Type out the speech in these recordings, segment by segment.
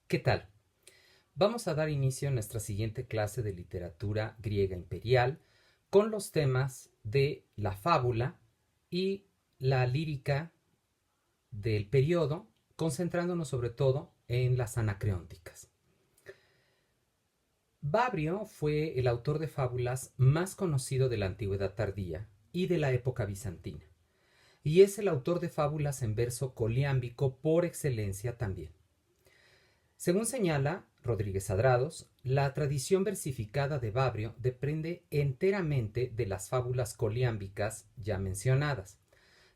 ¿Qué tal? Vamos a dar inicio a nuestra siguiente clase de literatura griega imperial con los temas de la fábula y la lírica del periodo, concentrándonos sobre todo en las anacreónticas. Babrio fue el autor de fábulas más conocido de la antigüedad tardía y de la época bizantina, y es el autor de fábulas en verso coliámbico por excelencia también. Según señala Rodríguez Adrados, la tradición versificada de Babrio depende enteramente de las fábulas coliámbicas ya mencionadas.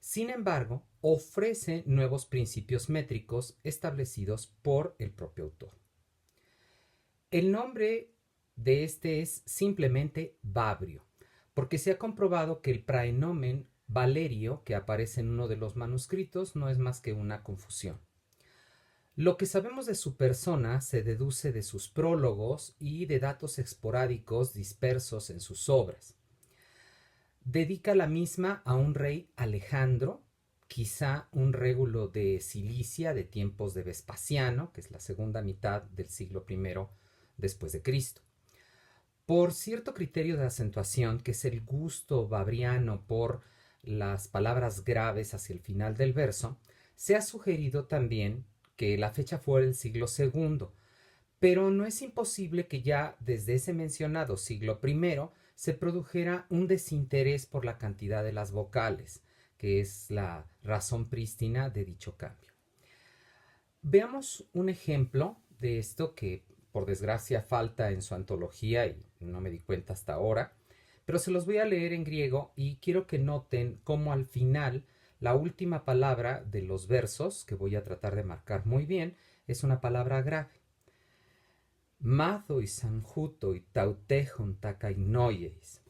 Sin embargo, ofrece nuevos principios métricos establecidos por el propio autor. El nombre de este es simplemente Babrio, porque se ha comprobado que el praenomen Valerio, que aparece en uno de los manuscritos, no es más que una confusión. Lo que sabemos de su persona se deduce de sus prólogos y de datos esporádicos dispersos en sus obras. Dedica la misma a un rey Alejandro, quizá un régulo de Cilicia de tiempos de Vespasiano, que es la segunda mitad del siglo I después de Cristo. Por cierto criterio de acentuación, que es el gusto babriano por las palabras graves hacia el final del verso, se ha sugerido también que la fecha fuera el siglo segundo, pero no es imposible que ya desde ese mencionado siglo primero se produjera un desinterés por la cantidad de las vocales, que es la razón prístina de dicho cambio. Veamos un ejemplo de esto que por desgracia falta en su antología y no me di cuenta hasta ahora, pero se los voy a leer en griego y quiero que noten cómo al final la última palabra de los versos, que voy a tratar de marcar muy bien, es una palabra grave. Mathoi anhutoi tautechon takainoieis,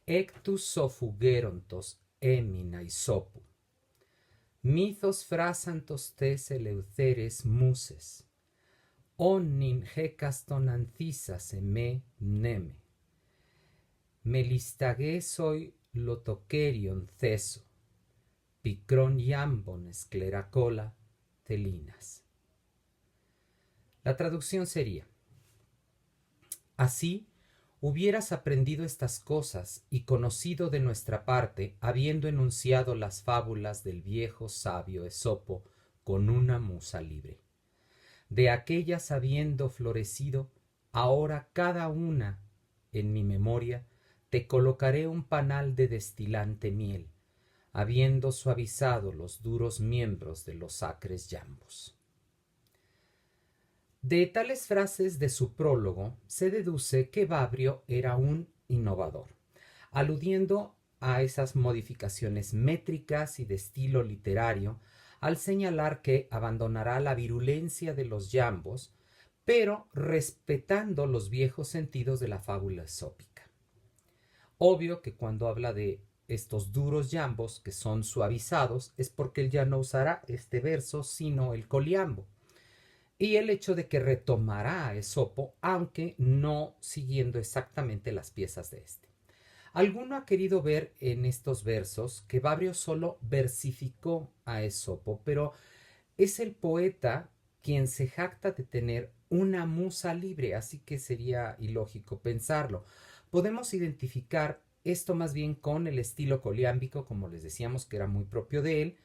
ectus sofugerontos emina isopu, mythos phrasantos tes eleutheres muses, onnin hekaston anthisas eme neme, melistagesoi lotokerion theso, picron iambon escleracola telinas. La traducción sería: así hubieras aprendido estas cosas y conocido de nuestra parte, habiendo enunciado las fábulas del viejo sabio Esopo con una musa libre. De aquellas habiendo florecido, ahora cada una en mi memoria te colocaré un panal de destilante miel, habiendo suavizado los duros miembros de los acres yambos. De tales frases de su prólogo se deduce que Babrio era un innovador, aludiendo a esas modificaciones métricas y de estilo literario al señalar que abandonará la virulencia de los yambos, pero respetando los viejos sentidos de la fábula esópica. Obvio que cuando habla de estos duros yambos que son suavizados es porque él ya no usará este verso sino el coliambo, y el hecho de que retomará a Esopo, aunque no siguiendo exactamente las piezas de este. Alguno ha querido ver en estos versos que Babrio solo versificó a Esopo, pero es el poeta quien se jacta de tener una musa libre, así que sería ilógico pensarlo. Podemos identificar esto más bien con el estilo coliámbico, como les decíamos, que era muy propio de él,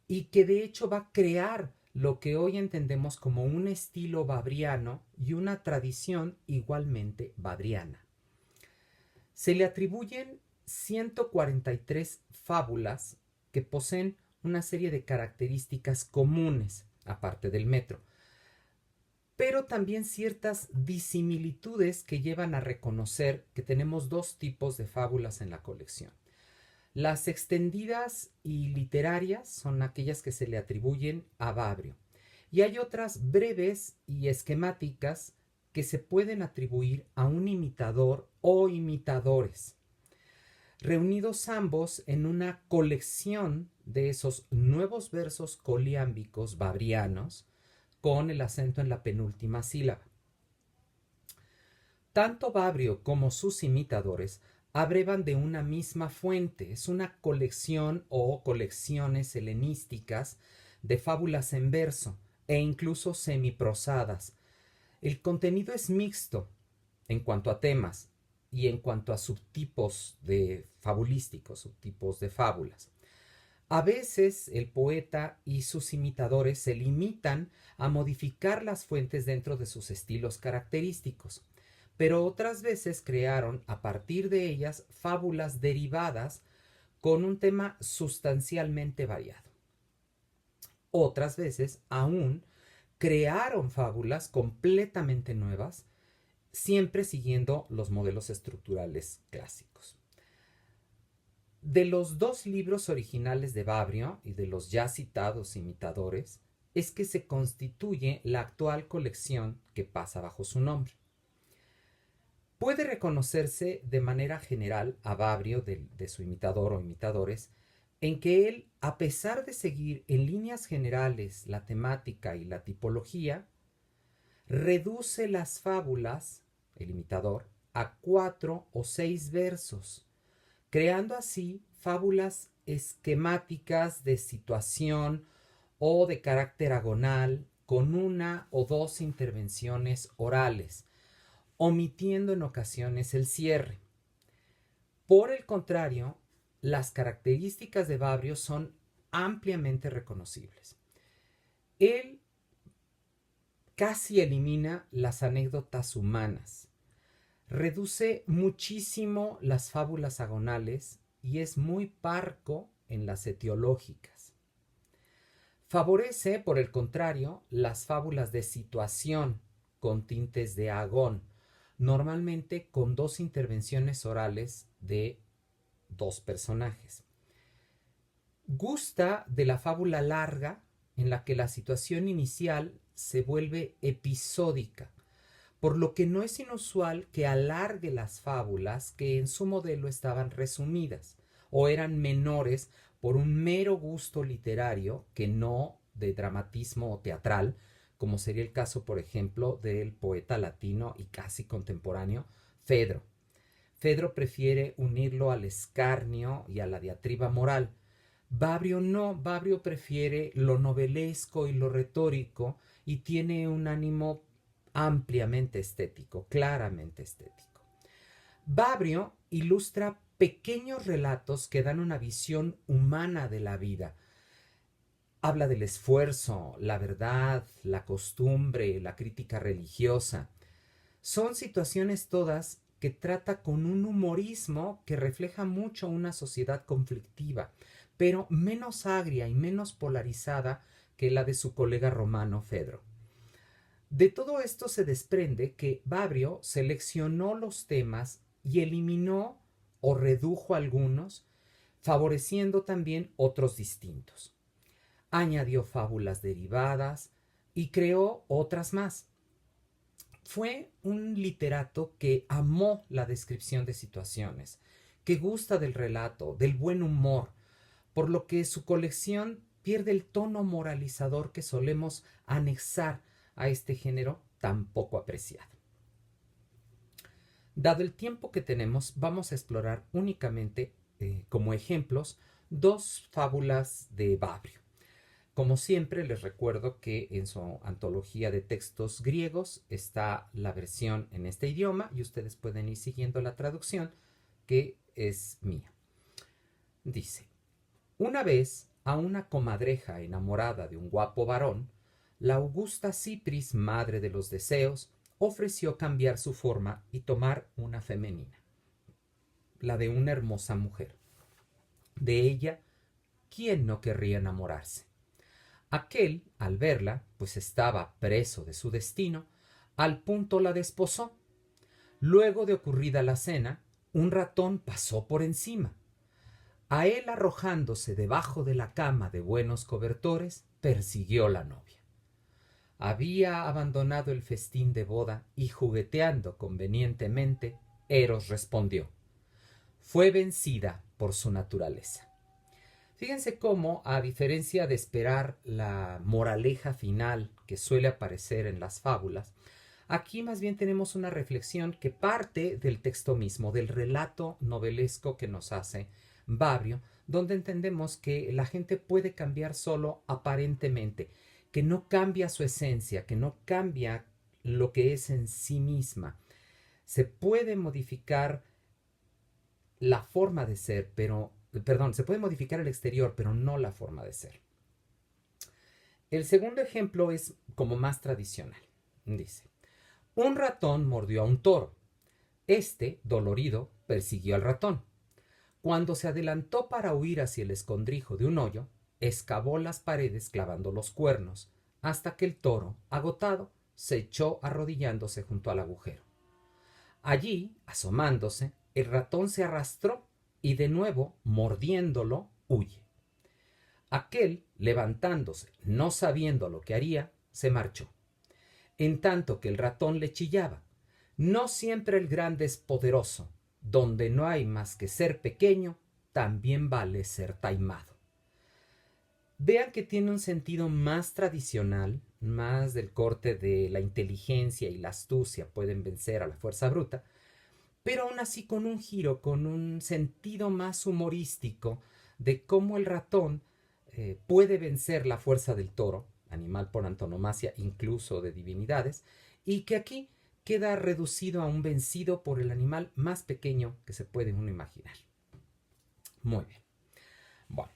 y que de hecho va a crear lo que hoy entendemos como un estilo babriano y una tradición igualmente babriana. Se le atribuyen 143 fábulas que poseen una serie de características comunes, aparte del metro, pero también ciertas disimilitudes que llevan a reconocer que tenemos dos tipos de fábulas en la colección. Las extendidas y literarias son aquellas que se le atribuyen a Babrio, y hay otras breves y esquemáticas que se pueden atribuir a un imitador o imitadores, reunidos ambos en una colección de esos nuevos versos coliámbicos babrianos con el acento en la penúltima sílaba. Tanto Babrio como sus imitadores abrevan de una misma fuente. Es una colección o colecciones helenísticas de fábulas en verso, e incluso semiprosadas. El contenido es mixto en cuanto a temas y en cuanto a subtipos de fabulísticos, subtipos de fábulas. A veces el poeta y sus imitadores se limitan a modificar las fuentes dentro de sus estilos característicos, pero otras veces crearon a partir de ellas fábulas derivadas con un tema sustancialmente variado. Otras veces aún crearon fábulas completamente nuevas, siempre siguiendo los modelos estructurales clásicos. De los dos libros originales de Babrio y de los ya citados imitadores, es que se constituye la actual colección que pasa bajo su nombre. Puede reconocerse de manera general a Babrio de su imitador o imitadores en que él, a pesar de seguir en líneas generales la temática y la tipología, reduce las fábulas, el imitador, a 4 o 6 versos, creando así fábulas esquemáticas de situación o de carácter agonal con una o dos intervenciones orales, omitiendo en ocasiones el cierre. Por el contrario, las características de Babrio son ampliamente reconocibles. Él casi elimina las anécdotas humanas, reduce muchísimo las fábulas agonales y es muy parco en las etiológicas. Favorece, por el contrario, las fábulas de situación con tintes de agón, normalmente con dos intervenciones orales de dos personajes. Gusta de la fábula larga en la que la situación inicial se vuelve episódica, por lo que no es inusual que alargue las fábulas que en su modelo estaban resumidas o eran menores por un mero gusto literario que no de dramatismo teatral, como sería el caso, por ejemplo, del poeta latino y casi contemporáneo Fedro. Fedro prefiere unirlo al escarnio y a la diatriba moral. Babrio no, Babrio prefiere lo novelesco y lo retórico y tiene un ánimo ampliamente estético, claramente estético. Babrio ilustra pequeños relatos que dan una visión humana de la vida. Habla del esfuerzo, la verdad, la costumbre, la crítica religiosa. Son situaciones todas que trata con un humorismo que refleja mucho una sociedad conflictiva, pero menos agria y menos polarizada que la de su colega romano Fedro. De todo esto se desprende que Babrio seleccionó los temas y eliminó o redujo algunos, favoreciendo también otros distintos. Añadió fábulas derivadas y creó otras más. Fue un literato que amó la descripción de situaciones, que gusta del relato, del buen humor, por lo que su colección pierde el tono moralizador que solemos anexar a este género tan poco apreciado. Dado el tiempo que tenemos, vamos a explorar únicamente como ejemplos dos fábulas de Babrio. Como siempre, les recuerdo que en su antología de textos griegos está la versión en este idioma y ustedes pueden ir siguiendo la traducción, que es mía. Dice: una vez a una comadreja enamorada de un guapo varón, la augusta Cipris, madre de los deseos, ofreció cambiar su forma y tomar una femenina, la de una hermosa mujer. De ella, ¿quién no querría enamorarse? Aquel, al verla, pues estaba preso de su destino, al punto la desposó. Luego de ocurrida la cena, un ratón pasó por encima. A él, arrojándose debajo de la cama de buenos cobertores, persiguió la novia. Había abandonado el festín de boda y, jugueteando convenientemente, Eros respondió: fue vencida por su naturaleza. Fíjense cómo, a diferencia de esperar la moraleja final que suele aparecer en las fábulas, aquí más bien tenemos una reflexión que parte del texto mismo, del relato novelesco que nos hace Babrio, donde entendemos que la gente puede cambiar solo aparentemente, que no cambia su esencia, que no cambia lo que es en sí misma. Se puede modificar la forma de ser, pero, perdón, se puede modificar el exterior, pero no la forma de ser. El segundo ejemplo es como más tradicional. Dice, un ratón mordió a un toro. Este, dolorido, persiguió al ratón. Cuando se adelantó para huir hacia el escondrijo de un hoyo, excavó las paredes clavando los cuernos, hasta que el toro, agotado, se echó arrodillándose junto al agujero. Allí, asomándose, el ratón se arrastró y de nuevo, mordiéndolo, huye. Aquel, levantándose, no sabiendo lo que haría, se marchó. En tanto que el ratón le chillaba: no siempre el grande es poderoso, donde no hay más que ser pequeño, también vale ser taimado. Vean que tiene un sentido más tradicional, más del corte de la inteligencia y la astucia pueden vencer a la fuerza bruta, pero aún así con un giro, con un sentido más humorístico de cómo el ratón puede vencer la fuerza del toro, animal por antonomasia incluso de divinidades, y que aquí queda reducido a un vencido por el animal más pequeño que se puede uno imaginar. Muy bien. Bueno,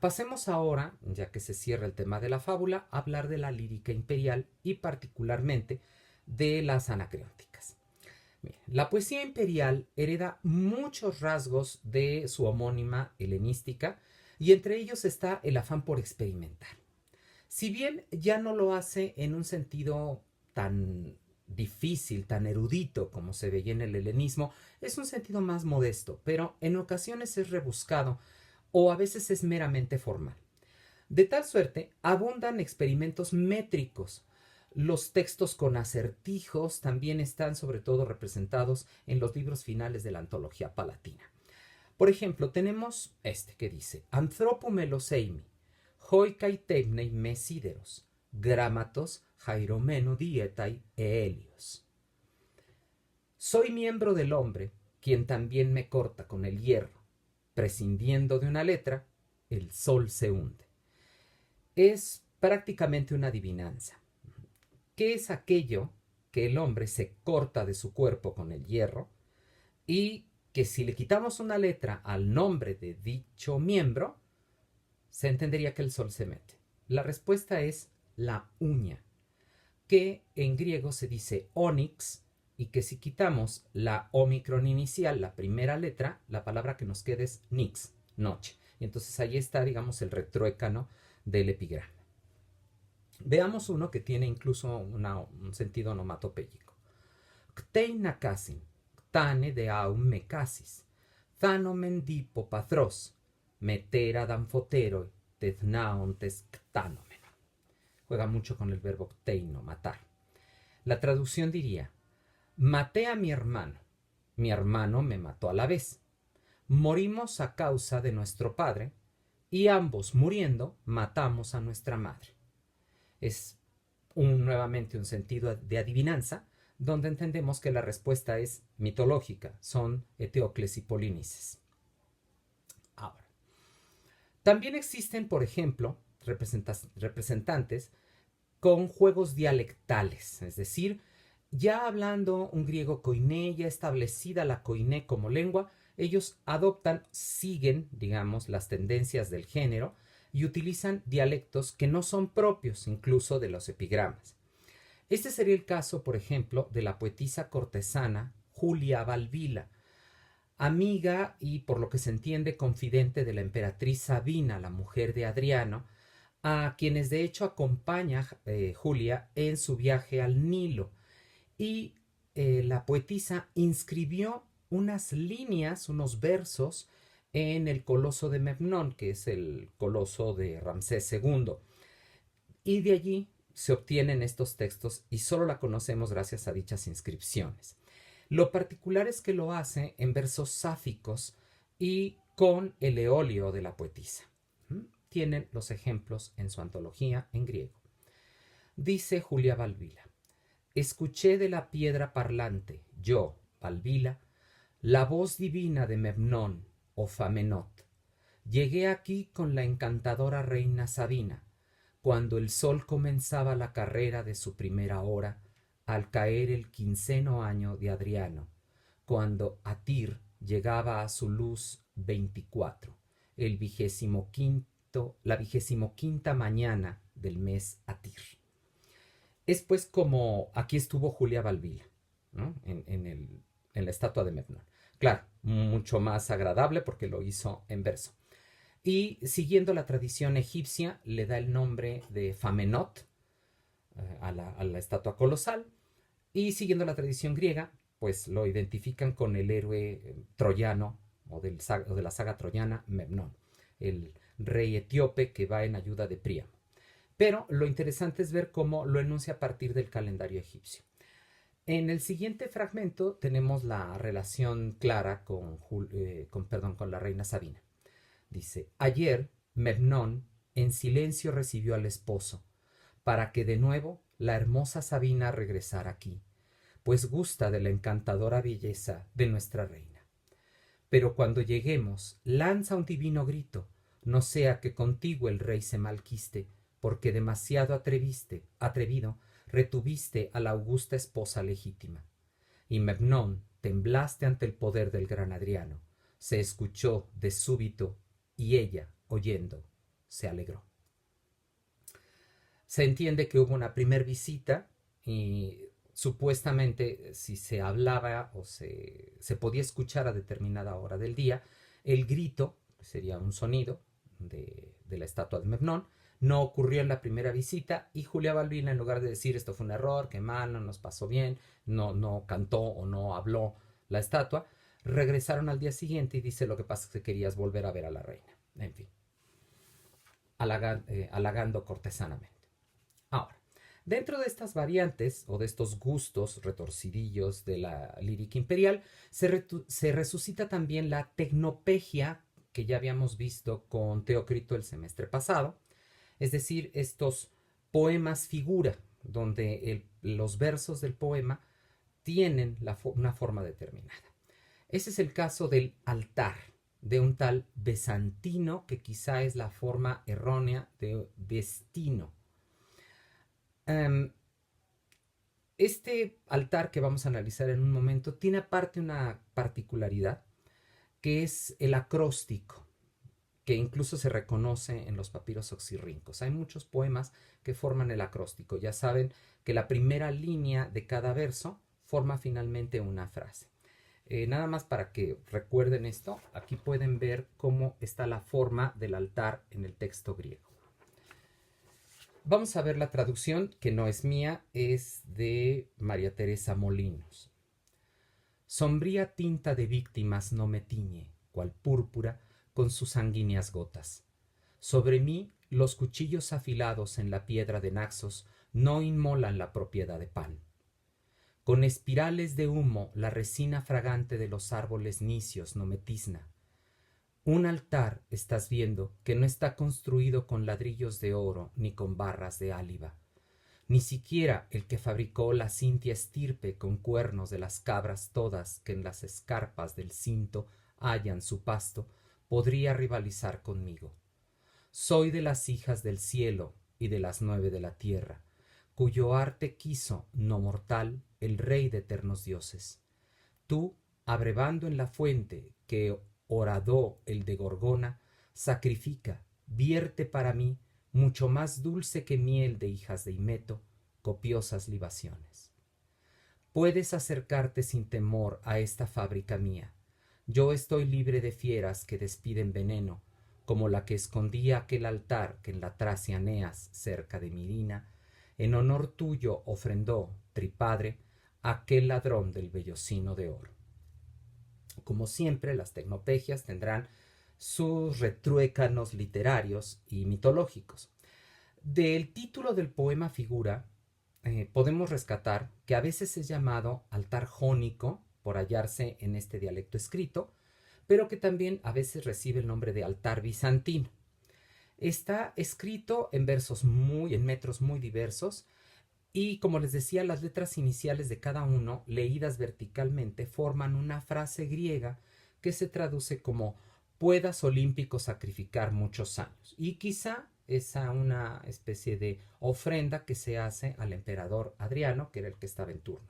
pasemos ahora, ya que se cierra el tema de la fábula, a hablar de la lírica imperial y particularmente de las anacreónticas. Miren, la poesía imperial hereda muchos rasgos de su homónima helenística y entre ellos está el afán por experimentar. Si bien ya no lo hace en un sentido tan difícil, tan erudito como se veía en el helenismo, es un sentido más modesto, pero en ocasiones es rebuscado o a veces es meramente formal. De tal suerte, abundan experimentos métricos. Los textos con acertijos también están sobre todo representados en los libros finales de la antología palatina. Por ejemplo, tenemos este que dice: Anthropomeloseimi, hoi kai temnei me sideros, grammatos jairomeno dietai helios. Soy miembro del hombre, quien también me corta con el hierro. Prescindiendo de una letra, el sol se hunde. Es prácticamente una adivinanza. ¿Qué es aquello que el hombre se corta de su cuerpo con el hierro y que si le quitamos una letra al nombre de dicho miembro, se entendería que el sol se mete? La respuesta es la uña, que en griego se dice onyx, y que si quitamos la omicron inicial, la primera letra, la palabra que nos queda es nix, noche. Y entonces ahí está, digamos, el retruécano del epigrama. Veamos uno que tiene incluso un sentido onomatopéyico. Ktei nakasin, ktane de aum mekasis, thanomen dipo pathros, metera danfotero, tethnaontes ktanomen. Juega mucho con el verbo kteino, matar. La traducción diría: maté a mi hermano me mató a la vez. Morimos a causa de nuestro padre, y ambos muriendo matamos a nuestra madre. Es nuevamente un sentido de adivinanza, donde entendemos que la respuesta es mitológica, son Eteocles y Polinices. Ahora, también existen, por ejemplo, representantes con juegos dialectales, es decir, ya hablando un griego koiné, ya establecida la koiné como lengua, ellos siguen, digamos, las tendencias del género y utilizan dialectos que no son propios incluso de los epigramas. Este sería el caso, por ejemplo, de la poetisa cortesana Julia Valvila, amiga y, por lo que se entiende, confidente de la emperatriz Sabina, la mujer de Adriano, a quienes de hecho acompaña Julia en su viaje al Nilo. Y la poetisa inscribió unas líneas, unos versos en el coloso de Memnón, que es el coloso de Ramsés II. Y de allí se obtienen estos textos y solo la conocemos gracias a dichas inscripciones. Lo particular es que lo hace en versos sáficos y con el eolio de la poetisa. Tienen los ejemplos en su antología en griego. Dice Julia Valvila: escuché de la piedra parlante, yo, Valvila, la voz divina de Memnón o Famenot. Llegué aquí con la encantadora reina Sabina, cuando el sol comenzaba la carrera de su primera hora, al caer el quinceno año de Adriano, cuando Atir llegaba a su luz 24, la 25ª mañana del mes Atir. Es pues como aquí estuvo Julia Valvila, ¿no? En la estatua de Memnón. Claro, mucho más agradable porque lo hizo en verso. Y siguiendo la tradición egipcia, le da el nombre de Famenot a la estatua colosal. Y siguiendo la tradición griega, pues lo identifican con el héroe troyano o de la saga troyana Memnón, el rey etíope que va en ayuda de Príamo. Pero lo interesante es ver cómo lo enuncia a partir del calendario egipcio. En el siguiente fragmento tenemos la relación clara con la reina Sabina. Dice, ayer Memnón en silencio recibió al esposo, para que de nuevo la hermosa Sabina regresara aquí, pues gusta de la encantadora belleza de nuestra reina. Pero cuando lleguemos, lanza un divino grito, no sea que contigo el rey se malquiste, porque demasiado atrevido, retuviste a la augusta esposa legítima. Y Memnón, temblaste ante el poder del gran Adriano. Se escuchó de súbito, y ella, oyendo, se alegró. Se entiende que hubo una primer visita y supuestamente si se hablaba o se podía escuchar a determinada hora del día, el grito, sería un sonido de la estatua de Memnón, no ocurrió en la primera visita y Julia Valvila, en lugar de decir esto fue un error, qué mal, no nos pasó bien, no cantó o no habló la estatua, regresaron al día siguiente y dice lo que pasa es que querías volver a ver a la reina. En fin, halagando cortesanamente. Ahora, dentro de estas variantes o de estos gustos retorcidillos de la lírica imperial, se resucita también la tecnopegia que ya habíamos visto con Teócrito el semestre pasado, es decir, estos poemas figura, donde los versos del poema tienen una forma determinada. Ese es el caso del altar, de un tal Besantino, que quizá es la forma errónea de destino. Este altar que vamos a analizar en un momento tiene aparte una particularidad, que es el acróstico, que incluso se reconoce en los papiros oxirrincos. Hay muchos poemas que forman el acróstico. Ya saben que la primera línea de cada verso forma finalmente una frase. Nada más para que recuerden esto, aquí pueden ver cómo está la forma del altar en el texto griego. Vamos a ver la traducción, que no es mía, es de María Teresa Molinos. Sombría tinta de víctimas no me tiñe, cual púrpura, con sus sanguíneas gotas. Sobre mí los cuchillos afilados en la piedra de Naxos no inmolan la propiedad de pan. Con espirales de humo la resina fragante de los árboles nicios no me tizna. Un altar estás viendo que no está construido con ladrillos de oro ni con barras de áliba. Ni siquiera el que fabricó la cintia estirpe con cuernos de las cabras todas que en las escarpas del cinto hallan su pasto podría rivalizar conmigo. Soy de las hijas del cielo y de las 9 de la tierra, cuyo arte quiso, no mortal, el rey de eternos dioses. Tú, abrevando en la fuente que horadó el de Gorgona, sacrifica, vierte para mí, mucho más dulce que miel de hijas de Himeto, copiosas libaciones. Puedes acercarte sin temor a esta fábrica mía. Yo estoy libre de fieras que despiden veneno, como la que escondía aquel altar que en la Tracia Eneas, cerca de Mirina, en honor tuyo ofrendó, tripadre, aquel ladrón del vellocino de oro. Como siempre, las tecnopegias tendrán sus retruécanos literarios y mitológicos. Del título del poema figura, podemos rescatar que a veces es llamado altar jónico, por hallarse en este dialecto escrito, pero que también a veces recibe el nombre de altar bizantino. Está escrito en en metros muy diversos, y como les decía, las letras iniciales de cada uno, leídas verticalmente, forman una frase griega que se traduce como puedas olímpico sacrificar muchos años. Y quizá es a una especie de ofrenda que se hace al emperador Adriano, que era el que estaba en turno.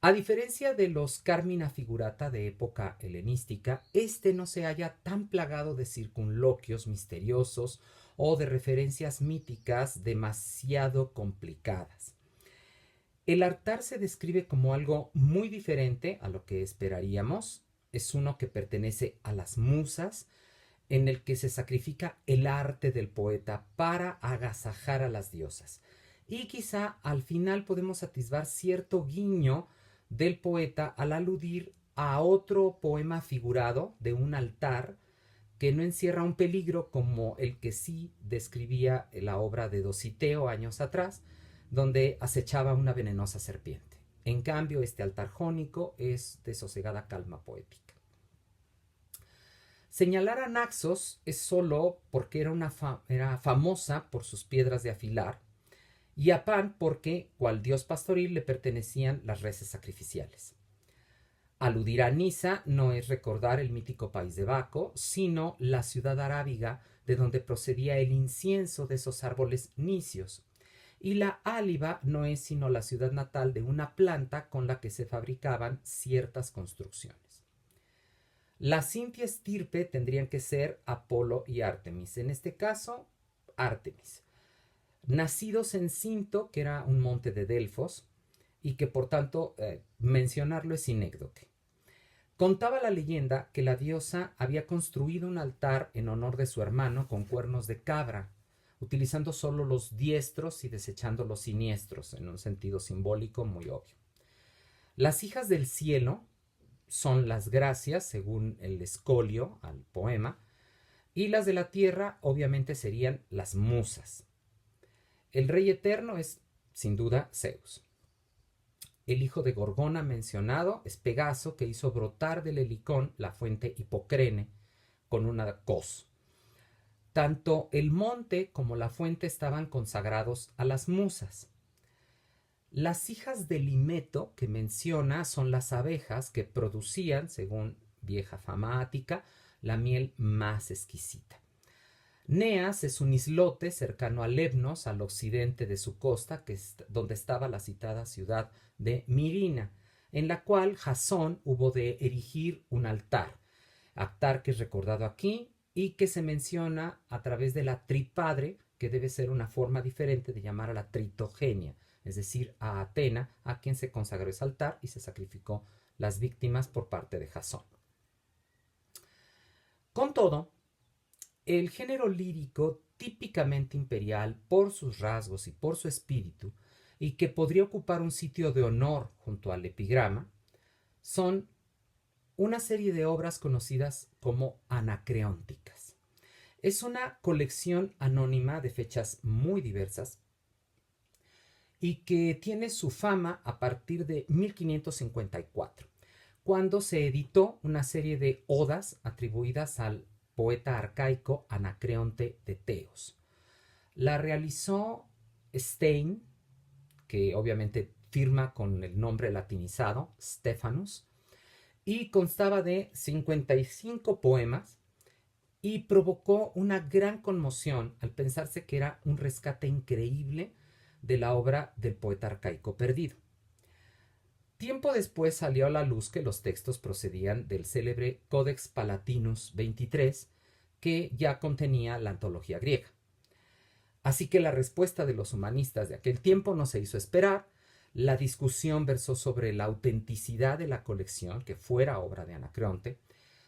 A diferencia de los Carmina Figurata de época helenística, este no se halla tan plagado de circunloquios misteriosos o de referencias míticas demasiado complicadas. El altar se describe como algo muy diferente a lo que esperaríamos. Es uno que pertenece a las musas, en el que se sacrifica el arte del poeta para agasajar a las diosas. Y quizá al final podemos atisbar cierto guiño del poeta al aludir a otro poema figurado de un altar que no encierra un peligro como el que sí describía la obra de Dositeo años atrás, donde acechaba una venenosa serpiente. En cambio, este altar jónico es de sosegada calma poética. Señalar a Naxos es solo porque era famosa por sus piedras de afilar, y a Pan porque, cual dios pastoril, le pertenecían las reses sacrificiales. Aludir a Nisa no es recordar el mítico país de Baco, sino la ciudad arábiga de donde procedía el incienso de esos árboles nicios. Y la Áliba no es sino la ciudad natal de una planta con la que se fabricaban ciertas construcciones. La cintia estirpe tendrían que ser Apolo y Artemis. En este caso, Artemis. Nacidos en Cinto, que era un monte de Delfos, y que por tanto mencionarlo es inécdote. Contaba la leyenda que la diosa había construido un altar en honor de su hermano con cuernos de cabra, utilizando solo los diestros y desechando los siniestros, en un sentido simbólico muy obvio. Las hijas del cielo son las gracias, según el escolio al poema, y las de la tierra obviamente serían las musas. El rey eterno es, sin duda, Zeus. El hijo de Gorgona mencionado es Pegaso, que hizo brotar del Helicón la fuente Hipocrene con una cos. Tanto el monte como la fuente estaban consagrados a las musas. Las hijas de Limeto que menciona son las abejas que producían, según vieja fama ática, la miel más exquisita. Neas es un islote cercano a Lemnos, al occidente de su costa, donde estaba la citada ciudad de Mirina, en la cual Jasón hubo de erigir un altar que es recordado aquí y que se menciona a través de la tripadre, que debe ser una forma diferente de llamar a la tritogenia, es decir, a Atena, a quien se consagró ese altar y se sacrificó las víctimas por parte de Jasón. Con todo, el género lírico típicamente imperial por sus rasgos y por su espíritu, y que podría ocupar un sitio de honor junto al epigrama, son una serie de obras conocidas como anacreónticas. Es una colección anónima de fechas muy diversas y que tiene su fama a partir de 1554, cuando se editó una serie de odas atribuidas al poeta arcaico Anacreonte de Teos. La realizó Stein, que obviamente firma con el nombre latinizado, Stephanus, y constaba de 55 poemas y provocó una gran conmoción al pensarse que era un rescate increíble de la obra del poeta arcaico perdido. Tiempo después salió a la luz que los textos procedían del célebre Codex Palatinus 23, que ya contenía la antología griega. Así que la respuesta de los humanistas de aquel tiempo no se hizo esperar. La discusión versó sobre la autenticidad de la colección, que fuera obra de Anacreonte.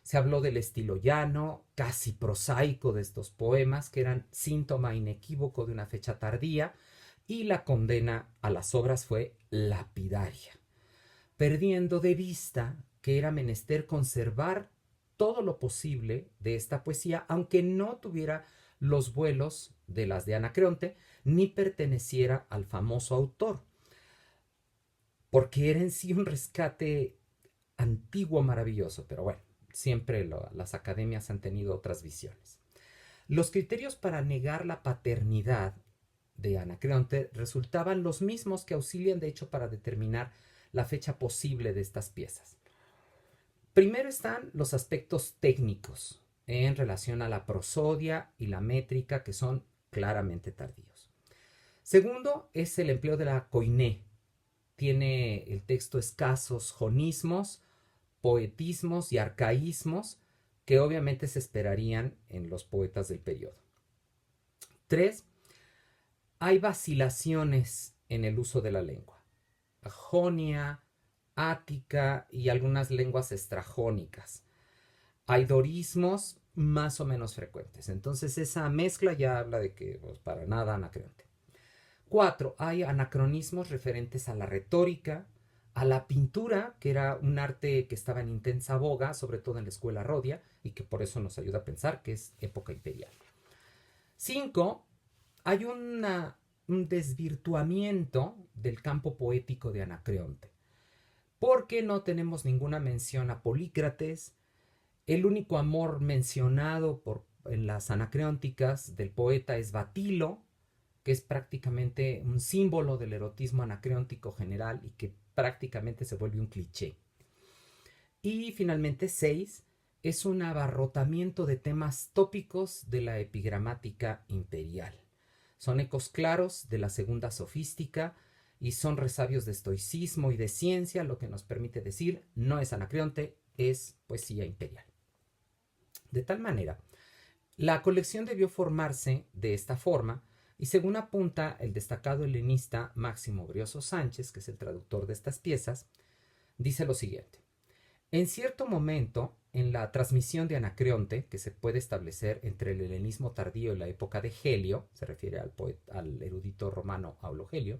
Se habló del estilo llano, casi prosaico de estos poemas, que eran síntoma inequívoco de una fecha tardía, y la condena a las obras fue lapidaria, perdiendo de vista que era menester conservar todo lo posible de esta poesía, aunque no tuviera los vuelos de las de Anacreonte, ni perteneciera al famoso autor, porque era en sí un rescate antiguo maravilloso, pero bueno, siempre las academias han tenido otras visiones. Los criterios para negar la paternidad de Anacreonte resultaban los mismos que auxilian de hecho para determinar la fecha posible de estas piezas. Primero están los aspectos técnicos. en relación a la prosodia y la métrica, que son claramente tardíos. Segundo es el empleo de la koiné. Tiene el texto escasos jonismos, poetismos y arcaísmos que obviamente se esperarían en los poetas del periodo. 3. Hay vacilaciones en el uso de la lengua. Jonia, ática y algunas lenguas estrajónicas. Hay dorismos más o menos frecuentes. Entonces esa mezcla ya habla de que pues, para nada Anacreonte. 4. Hay anacronismos referentes a la retórica, a la pintura, que era un arte que estaba en intensa boga, sobre todo en la escuela Rodia, y que por eso nos ayuda a pensar que es época imperial. 5. Hay un desvirtuamiento del campo poético de Anacreonte, porque no tenemos ninguna mención a Polícrates. El único amor mencionado en las anacreónticas del poeta es Batilo, que es prácticamente un símbolo del erotismo anacreóntico general y que prácticamente se vuelve un cliché. Y finalmente 6 es un abarrotamiento de temas tópicos de la epigramática imperial. Son ecos claros de la segunda sofística y son resabios de estoicismo y de ciencia, lo que nos permite decir no es Anacreonte, es poesía imperial. De tal manera, la colección debió formarse de esta forma y según apunta el destacado helenista Máximo Brioso Sánchez, que es el traductor de estas piezas, dice lo siguiente. En cierto momento, en la transmisión de Anacreonte, que se puede establecer entre el helenismo tardío y la época de Gelio, se refiere al erudito romano Aulo Gelio,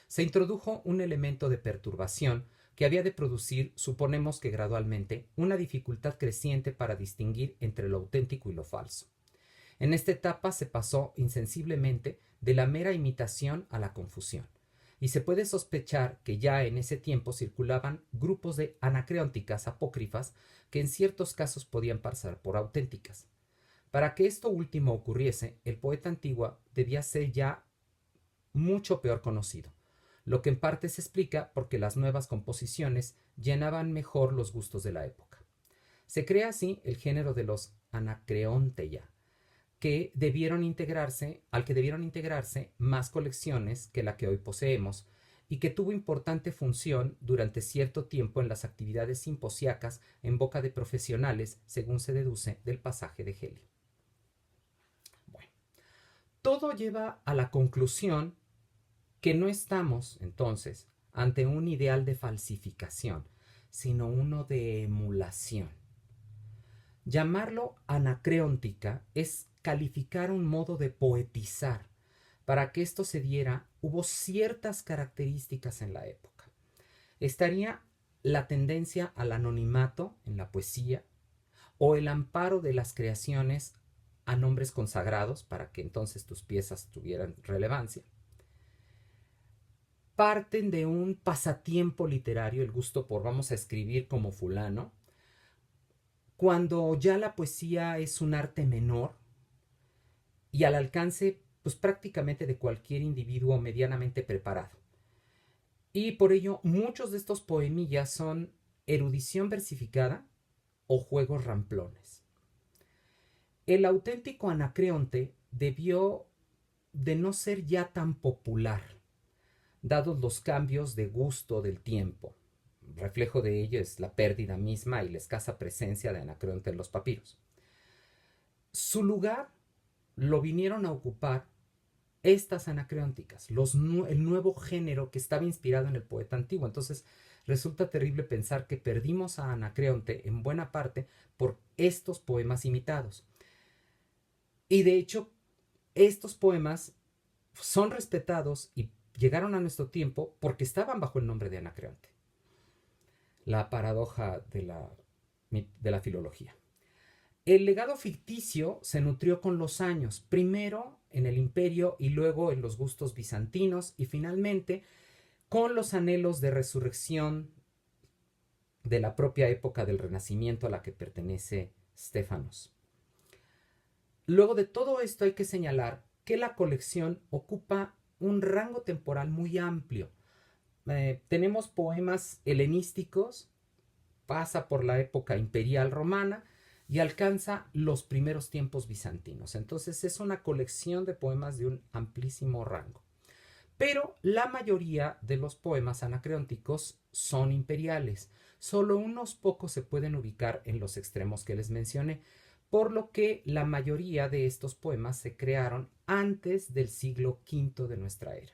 se introdujo un elemento de perturbación que había de producir, suponemos que gradualmente, una dificultad creciente para distinguir entre lo auténtico y lo falso. En esta etapa se pasó insensiblemente de la mera imitación a la confusión, y se puede sospechar que ya en ese tiempo circulaban grupos de anacreónticas apócrifas que en ciertos casos podían pasar por auténticas. Para que esto último ocurriese, el poeta antiguo debía ser ya mucho peor conocido, lo que en parte se explica porque las nuevas composiciones llenaban mejor los gustos de la época. Se crea así el género de los anacreonteia, al que debieron integrarse más colecciones que la que hoy poseemos y que tuvo importante función durante cierto tiempo en las actividades simposiacas en boca de profesionales, según se deduce del pasaje de Gelio. Bueno, todo lleva a la conclusión que no estamos, entonces, ante un ideal de falsificación, sino uno de emulación. Llamarlo anacreóntica es calificar un modo de poetizar. Para que esto se diera, hubo ciertas características en la época. Estaría la tendencia al anonimato en la poesía o el amparo de las creaciones a nombres consagrados para que entonces tus piezas tuvieran relevancia. Parten de un pasatiempo literario, el gusto por vamos a escribir como fulano, cuando ya la poesía es un arte menor y al alcance pues prácticamente de cualquier individuo medianamente preparado. Y por ello muchos de estos poemillas son erudición versificada o juegos ramplones. El auténtico Anacreonte debió de no ser ya tan popular, dados los cambios de gusto del tiempo. Reflejo de ello es la pérdida misma y la escasa presencia de Anacreonte en los papiros. Su lugar lo vinieron a ocupar estas anacreónticas, el nuevo género que estaba inspirado en el poeta antiguo. Entonces resulta terrible pensar que perdimos a Anacreonte en buena parte por estos poemas imitados. Y de hecho, estos poemas son respetados y llegaron a nuestro tiempo porque estaban bajo el nombre de Anacreonte. La paradoja de la filología. El legado ficticio se nutrió con los años, primero en el imperio y luego en los gustos bizantinos y finalmente con los anhelos de resurrección de la propia época del Renacimiento a la que pertenece Stefanos. Luego de todo esto hay que señalar que la colección ocupa un rango temporal muy amplio. Tenemos poemas helenísticos, pasa por la época imperial romana y alcanza los primeros tiempos bizantinos. Entonces es una colección de poemas de un amplísimo rango. Pero la mayoría de los poemas anacreónticos son imperiales. Solo unos pocos se pueden ubicar en los extremos que les mencioné, por lo que la mayoría de estos poemas se crearon antes del siglo V de nuestra era.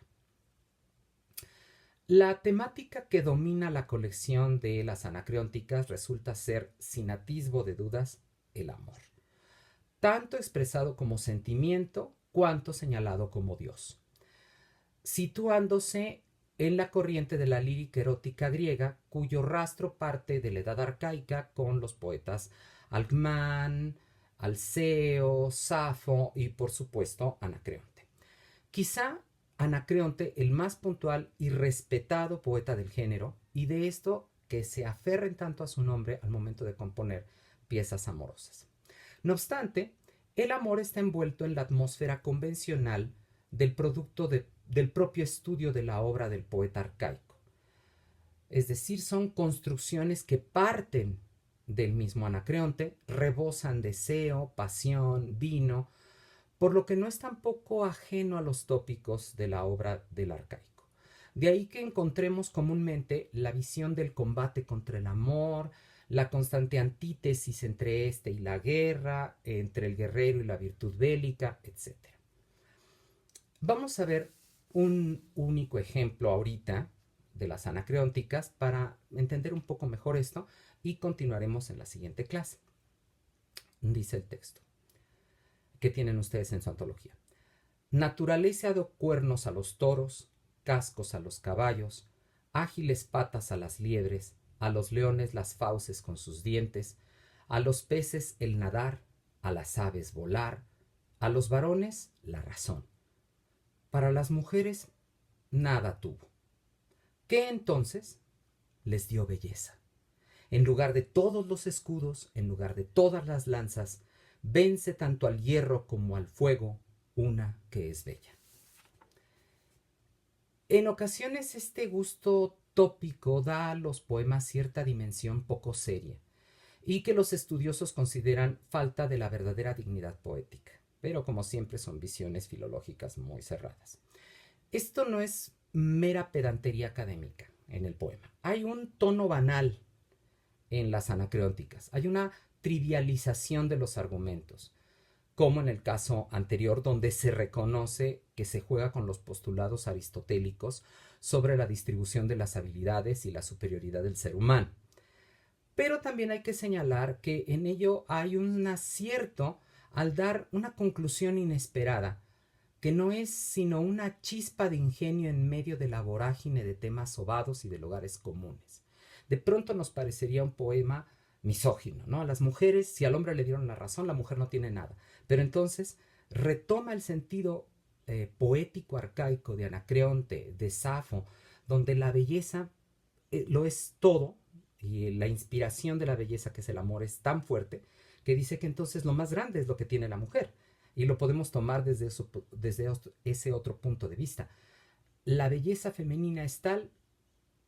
La temática que domina la colección de las anacreónticas resulta ser, sin atisbo de dudas, el amor, tanto expresado como sentimiento, cuanto señalado como Dios, situándose en la corriente de la lírica erótica griega, cuyo rastro parte de la edad arcaica con los poetas Alcmán, Alceo, Safo y, por supuesto, Anacreonte. Quizá Anacreonte el más puntual y respetado poeta del género, y de esto que se aferren tanto a su nombre al momento de componer piezas amorosas. No obstante, el amor está envuelto en la atmósfera convencional del producto del propio estudio de la obra del poeta arcaico. Es decir, son construcciones que parten del mismo Anacreonte, rebosan deseo, pasión, vino, por lo que no es tampoco ajeno a los tópicos de la obra del arcaico. De ahí que encontremos comúnmente la visión del combate contra el amor, la constante antítesis entre este y la guerra, entre el guerrero y la virtud bélica, etc. Vamos a ver un único ejemplo ahorita de las anacreónticas para entender un poco mejor esto y continuaremos en la siguiente clase. Dice el texto que tienen ustedes en su antología. Naturaleza ha dado cuernos a los toros, cascos a los caballos, ágiles patas a las liebres, a los leones las fauces con sus dientes, a los peces el nadar, a las aves volar, a los varones la razón. Para las mujeres nada tuvo. ¿Qué entonces? Les dio belleza. En lugar de todos los escudos, en lugar de todas las lanzas, vence tanto al hierro como al fuego una que es bella. En ocasiones este gusto tópico da a los poemas cierta dimensión poco seria y que los estudiosos consideran falta de la verdadera dignidad poética, pero como siempre son visiones filológicas muy cerradas. Esto no es mera pedantería académica en el poema. Hay un tono banal en las anacreónticas, hay una trivialización de los argumentos, como en el caso anterior donde se reconoce que se juega con los postulados aristotélicos sobre la distribución de las habilidades y la superioridad del ser humano. Pero también hay que señalar que en ello hay un acierto al dar una conclusión inesperada, que no es sino una chispa de ingenio en medio de la vorágine de temas sobados y de lugares comunes. De pronto nos parecería un poema misógino, ¿no? A las mujeres, si al hombre le dieron la razón, la mujer no tiene nada. Pero entonces retoma el sentido poético arcaico de Anacreonte, de Safo, donde la belleza lo es todo, y la inspiración de la belleza, que es el amor, es tan fuerte, que dice que entonces lo más grande es lo que tiene la mujer. Y lo podemos tomar desde ese otro punto de vista. La belleza femenina es tal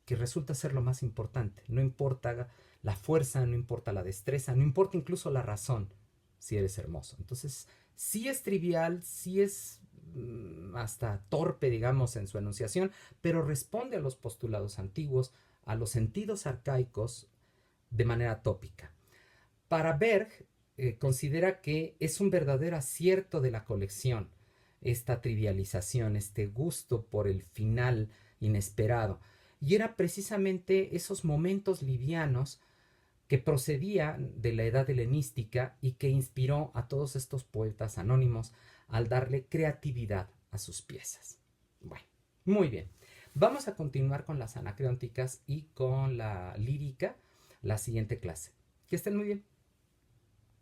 que resulta ser lo más importante. No importa la fuerza, no importa la destreza, no importa incluso la razón, si eres hermoso. Entonces, sí es trivial, sí es hasta torpe, digamos, en su enunciación, pero responde a los postulados antiguos, a los sentidos arcaicos de manera tópica. Para Berg, considera que es un verdadero acierto de la colección esta trivialización, este gusto por el final inesperado. Y era precisamente esos momentos livianos que procedían de la edad helenística y que inspiró a todos estos poetas anónimos al darle creatividad a sus piezas. Bueno, muy bien. Vamos a continuar con las anacreónticas y con la lírica la siguiente clase. Que estén muy bien.